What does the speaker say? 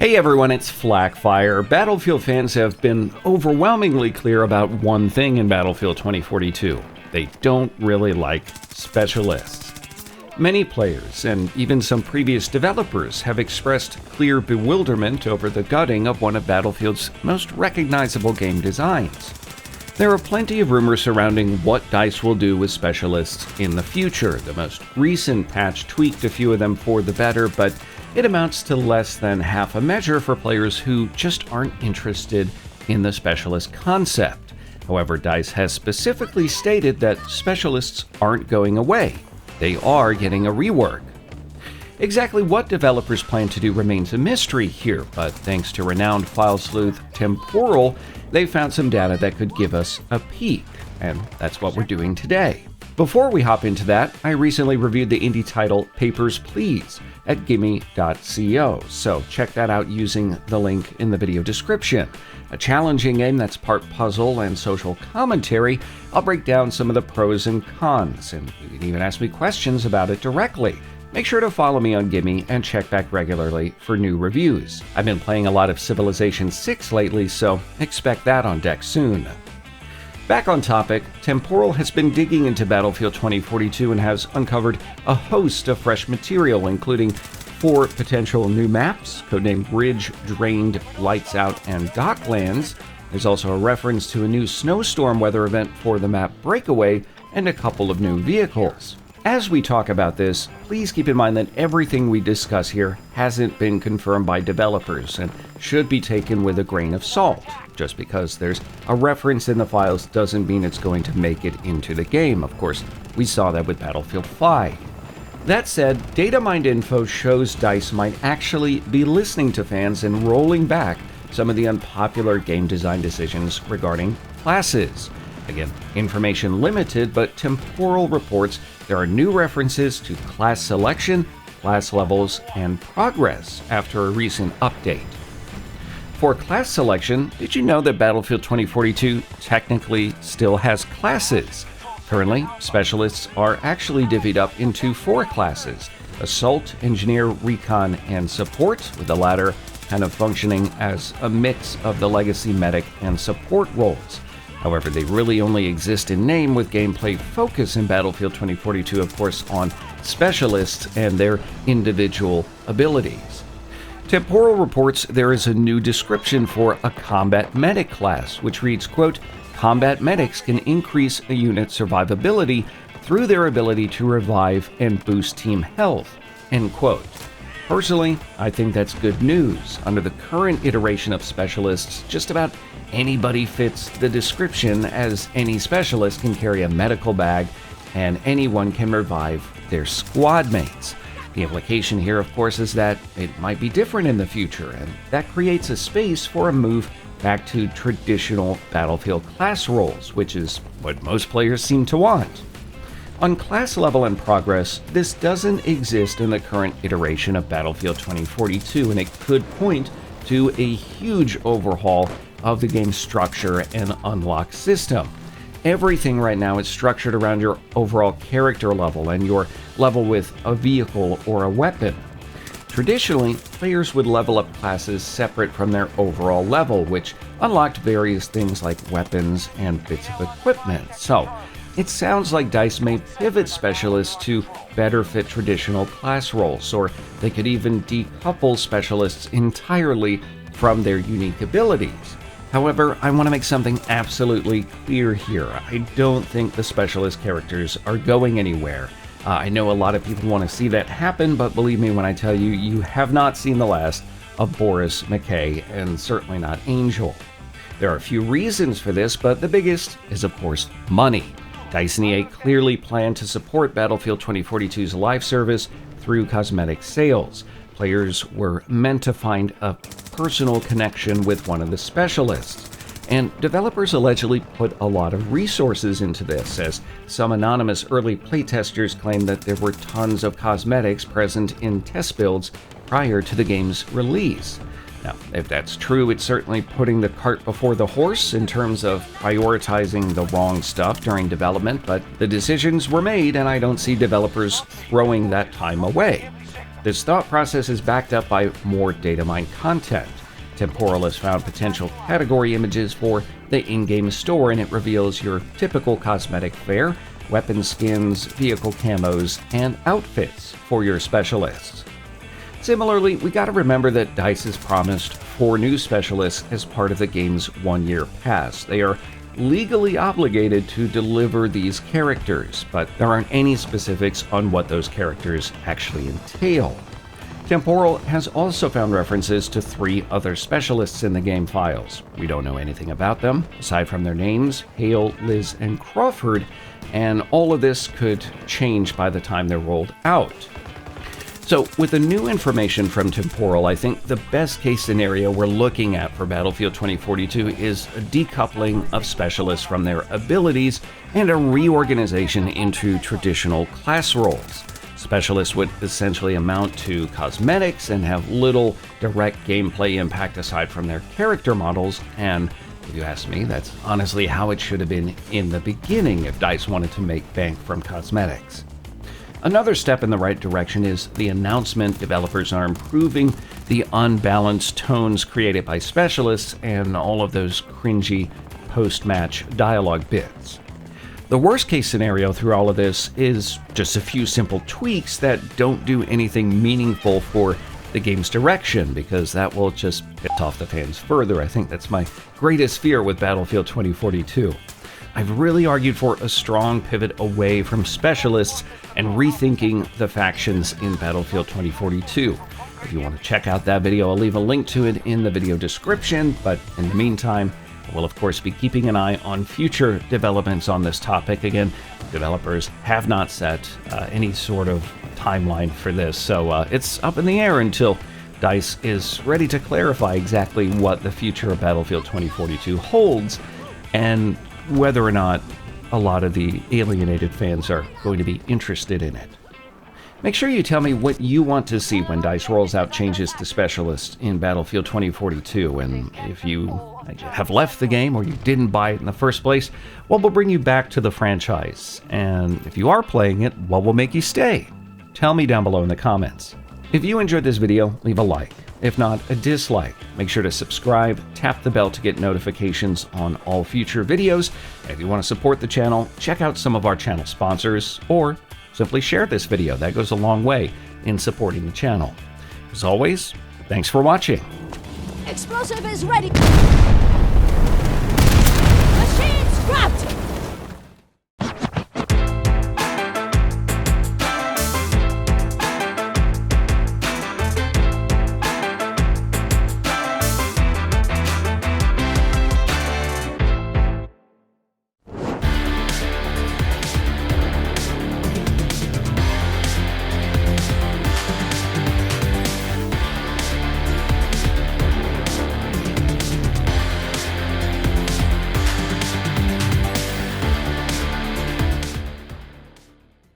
Hey everyone, it's FLAK Fire. Battlefield fans have been overwhelmingly clear about one thing in Battlefield 2042. They don't really like specialists. Many players, and even some previous developers, have expressed clear bewilderment over the gutting of one of Battlefield's most recognizable game designs. There are plenty of rumors surrounding what DICE will do with specialists in the future. The most recent patch tweaked a few of them for the better, but it amounts to less than half a measure for players who just aren't interested in the specialist concept. However, DICE has specifically stated that specialists aren't going away. They are getting a rework. Exactly what developers plan to do remains a mystery here, but thanks to renowned file sleuth Temporyal, they found some data that could give us a peek, and that's what we're doing today. Before we hop into that, I recently reviewed the indie title Papers, Please at gimme.co, so check that out using the link in the video description. A challenging game that's part puzzle and social commentary. I'll break down some of the pros and cons, and you can even ask me questions about it directly. Make sure to follow me on Gimme and check back regularly for new reviews. I've been playing a lot of Civilization 6 lately, so expect that on deck soon. Back on topic, Temporyal has been digging into Battlefield 2042 and has uncovered a host of fresh material, including 4 potential new maps, codenamed Ridge, Drained, Lights Out, and Docklands. There's also a reference to a new snowstorm weather event for the map Breakaway, and a couple of new vehicles. As we talk about this, please keep in mind that everything we discuss here hasn't been confirmed by developers and should be taken with a grain of salt. Just because there's a reference in the files doesn't mean it's going to make it into the game. Of course, we saw that with Battlefield 5. That said, Datamined info shows DICE might actually be listening to fans and rolling back some of the unpopular game design decisions regarding classes. Again, information limited, but Temporyal reports there are new references to class selection, class levels, and progress after a recent update. For class selection, did you know that Battlefield 2042 technically still has classes? Currently, specialists are actually divvied up into 4 classes: Assault, Engineer, Recon, and Support, with the latter kind of functioning as a mix of the legacy medic and support roles. However, they really only exist in name, with gameplay focus in Battlefield 2042, of course, on specialists and their individual abilities. Temporyal reports there is a new description for a combat medic class, which reads, quote, "Combat medics can increase a unit's survivability through their ability to revive and boost team health," end quote. Personally, I think that's good news. Under the current iteration of specialists, just about anybody fits the description, as any specialist can carry a medical bag and anyone can revive their squad mates. The implication here, of course, is that it might be different in the future, and that creates a space for a move back to traditional Battlefield class roles, which is what most players seem to want. On class level and progress, this doesn't exist in the current iteration of Battlefield 2042, and it could point to a huge overhaul of the game's structure and unlock system. Everything right now is structured around your overall character level and your level with a vehicle or a weapon. Traditionally, players would level up classes separate from their overall level, which unlocked various things like weapons and bits of equipment. So, it sounds like DICE may pivot specialists to better fit traditional class roles, or they could even decouple specialists entirely from their unique abilities. However, I want to make something absolutely clear here. I don't think the specialist characters are going anywhere. I know a lot of people want to see that happen, but believe me when I tell you, you have not seen the last of Boris, McKay, and certainly not Angel. There are a few reasons for this, but the biggest is, of course, money. DICE and EA clearly plan to support Battlefield 2042's live service through cosmetic sales. Players were meant to find a personal connection with one of the specialists, and developers allegedly put a lot of resources into this, as some anonymous early playtesters claimed that there were tons of cosmetics present in test builds prior to the game's release. Now, if that's true, it's certainly putting the cart before the horse in terms of prioritizing the wrong stuff during development, but the decisions were made and I don't see developers throwing that time away. This thought process is backed up by more data-mined content. Temporyal has found potential category images for the in-game store, and it reveals your typical cosmetic fare, weapon skins, vehicle camos, and outfits for your specialists. Similarly, we gotta remember that DICE has promised 4 new specialists as part of the game's 1-year pass. They are legally obligated to deliver these characters, but there aren't any specifics on what those characters actually entail. Temporyal has also found references to 3 other specialists in the game files. We don't know anything about them, aside from their names, Hale, Liz, and Crawford, and all of this could change by the time they're rolled out. So, with the new information from Temporyal, I think the best case scenario we're looking at for Battlefield 2042 is a decoupling of specialists from their abilities and a reorganization into traditional class roles. Specialists would essentially amount to cosmetics and have little direct gameplay impact aside from their character models, and if you ask me, that's honestly how it should have been in the beginning if DICE wanted to make bank from cosmetics. Another step in the right direction is the announcement developers are improving the unbalanced tones created by specialists and all of those cringy post-match dialogue bits. The worst case scenario through all of this is just a few simple tweaks that don't do anything meaningful for the game's direction, because that will just piss off the fans further. I think that's my greatest fear with Battlefield 2042. I've really argued for a strong pivot away from specialists and rethinking the factions in Battlefield 2042. If you want to check out that video, I'll leave a link to it in the video description, but in the meantime, I will of course be keeping an eye on future developments on this topic. Again, developers have not set any sort of timeline for this, so it's up in the air until DICE is ready to clarify exactly what the future of Battlefield 2042 holds, and whether or not a lot of the alienated fans are going to be interested in it. Make sure you tell me what you want to see when DICE rolls out changes to specialists in Battlefield 2042, and if you have left the game or you didn't buy it in the first place, what will bring you back to the franchise? And if you are playing it, what will make you stay? Tell me down below in the comments. If you enjoyed this video, leave a like. If not, a dislike. Make sure to subscribe, tap the bell to get notifications on all future videos. And if you want to support the channel, check out some of our channel sponsors, or simply share this video. That goes a long way in supporting the channel. As always, thanks for watching. Explosive is ready. Machine scrapped!